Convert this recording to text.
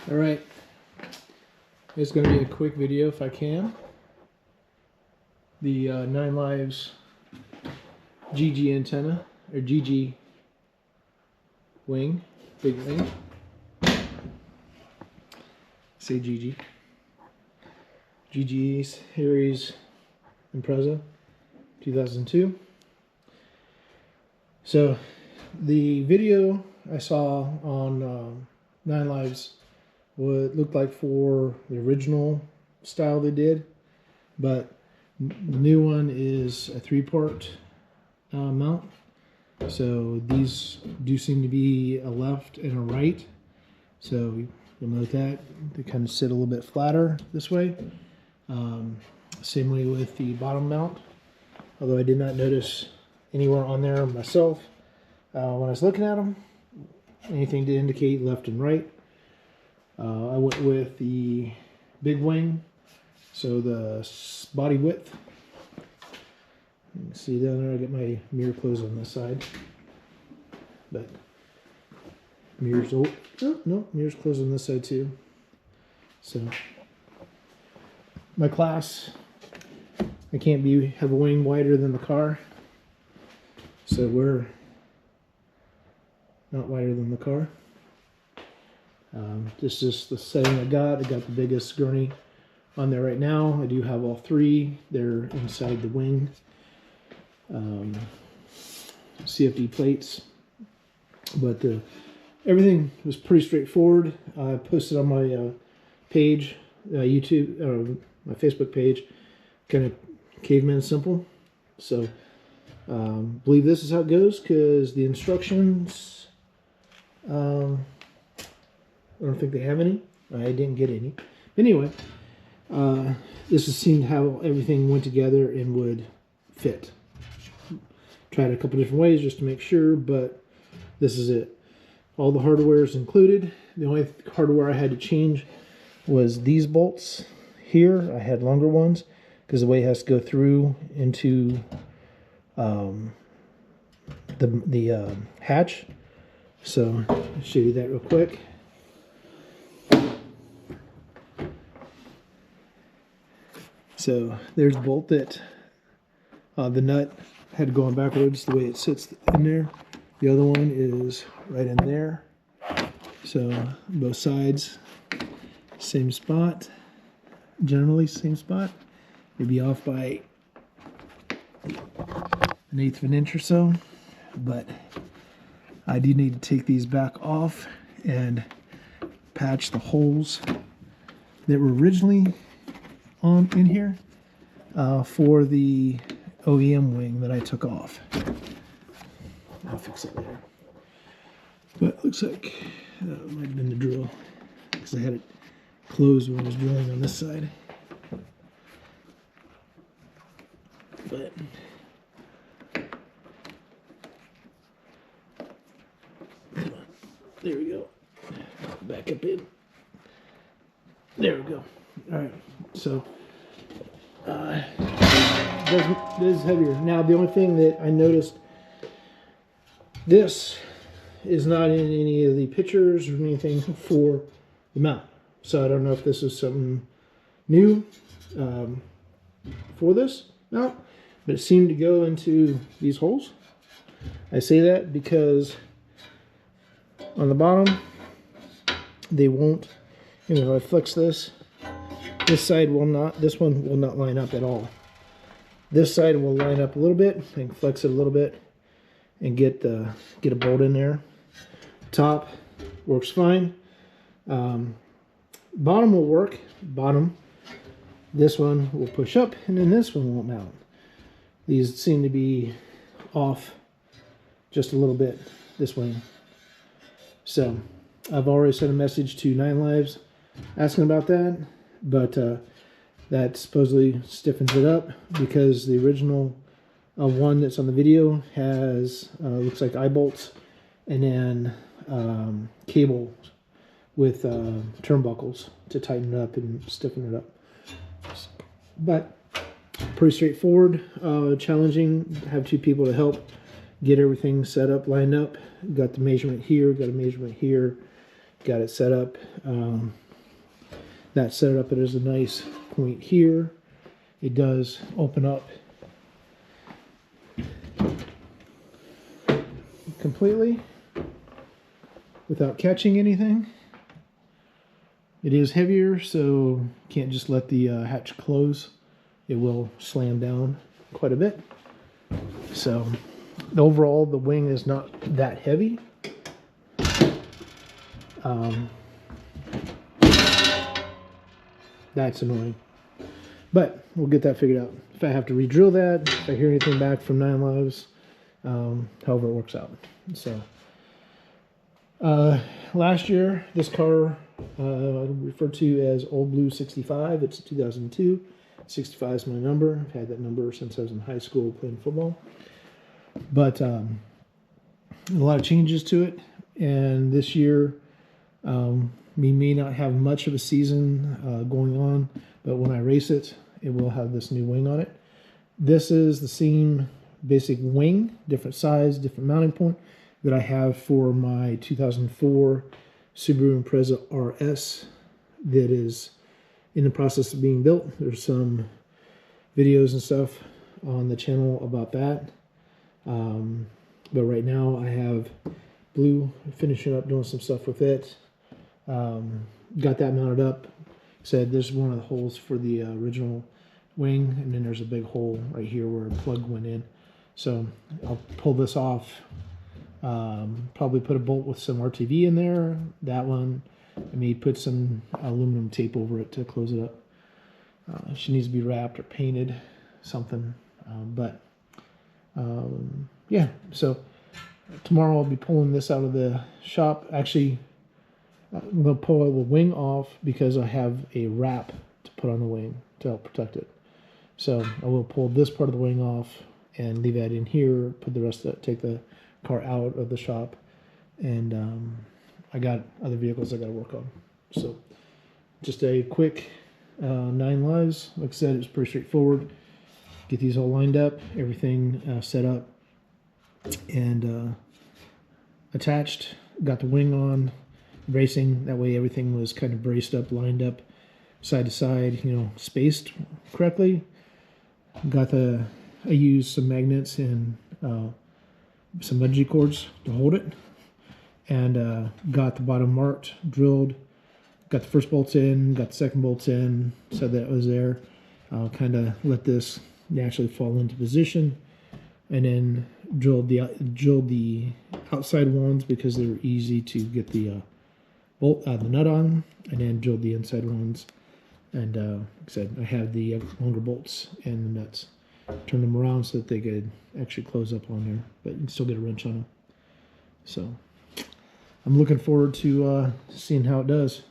Alright, it's going to be a quick video if I can. The 9 Lives GG antenna, or GG wing, big wing. Say GG. GG series Impreza, 2002. So, the video I saw on 9 Lives what looked like for the original style they did, but the new one is a 3-part mount. So these do seem to be a left and a right. So you'll note that they kind of sit a little bit flatter this way. Same way with the bottom mount, although I did not notice anywhere on there myself when I was looking at them anything to indicate left and right. I went with the big wing, so the body width. You can see down there I got my mirror closed on this side, but mirrors, oh no, mirrors closed on this side too. So my class, I can't have a wing wider than the car, so we're not wider than the car. This is the setting I got. I got the biggest gurney on there right now. I do have all 3. They're inside the wing. CFD plates. But everything was pretty straightforward. I posted on my page, YouTube, my Facebook page, kind of caveman simple. So, believe this is how it goes because the instructions, I don't think they have any. I didn't get any. Anyway, this is seen how everything went together and would fit. Tried a couple different ways just to make sure, but this is it. All the hardware is included. The only hardware I had to change was these bolts here. I had longer ones because the way it has to go through into the hatch. So I'll show you that real quick. So there's the bolt that the nut had going backwards the way it sits in there. The other one is right in there. So both sides, same spot, generally same spot. Maybe off by 1/8 of an inch or so, but I do need to take these back off and patch the holes that were originally in here for the OEM wing that I took off. I'll fix it later. But it looks like it might have been the drill because I had it closed when I was drilling on this side. But come on, there we go. Back up in. There we go. All right, so this is heavier. Now, the only thing that I noticed, this is not in any of the pictures or anything for the mount. So I don't know if this is something new for this mount, but it seemed to go into these holes. I say that because on the bottom, they won't, if I flex this, this side will not, this one will not line up at all. This side will line up a little bit. I can flex it a little bit and get a bolt in there. Top works fine. Bottom will work. Bottom, this one will push up and then this one won't mount. These seem to be off just a little bit this way. So I've already sent a message to 9 Lives asking about that. But that supposedly stiffens it up because the original one that's on the video has looks like eye bolts and then cables with turnbuckles to tighten it up and stiffen it up. But pretty straightforward, challenging. Have 2 people to help get everything set up, lined up. Got the measurement here, got a measurement here, got it set up. That set up, it is a nice point here. It does open up completely without catching anything. It is heavier, so can't just let the hatch close. It will slam down quite a bit. So overall, the wing is not that heavy. That's annoying, but we'll get that figured out. If I have to re-drill that, if I hear anything back from 9 Lives, however it works out. So last year, this car referred to as Old Blue 65. It's 2002. 65 is my number. I've had that number since I was in high school playing football. But a lot of changes to it, and this year we may not have much of a season going on, but when I race it, it will have this new wing on it. This is the same basic wing, different size, different mounting point that I have for my 2004 Subaru Impreza RS that is in the process of being built. There's some videos and stuff on the channel about that. But right now I have blue, finishing up doing some stuff with it. Got that mounted up. Said this is one of the holes for the original wing, and then there's a big hole right here where a plug went in. So I'll pull this off. Probably put a bolt with some RTV in there. That one, I may put some aluminum tape over it to close it up. She needs to be wrapped or painted, something. Yeah, so tomorrow I'll be pulling this out of the shop. Actually, I'm going to pull the wing off because I have a wrap to put on the wing to help protect it. So I will pull this part of the wing off and leave that in here, put the rest of it, take the car out of the shop, and I got other vehicles I got to work on. So just a quick 9 Lives. Like I said, it's pretty straightforward. Get these all lined up, everything set up and attached. Got the wing on, bracing. That way everything was kind of braced up, lined up, side to side, you know, spaced correctly. I used some magnets and some bungee cords to hold it, and got the bottom marked, drilled, got the first bolts in, got the second bolts in, said that it was there. I'll kind of let this naturally fall into position, and then drilled the outside ones because they were easy to get the the nut on, and then drilled the inside ones. And like I said, I have the longer bolts and the nuts. Turn them around so that they could actually close up on there, but you can still get a wrench on them. So I'm looking forward to seeing how it does.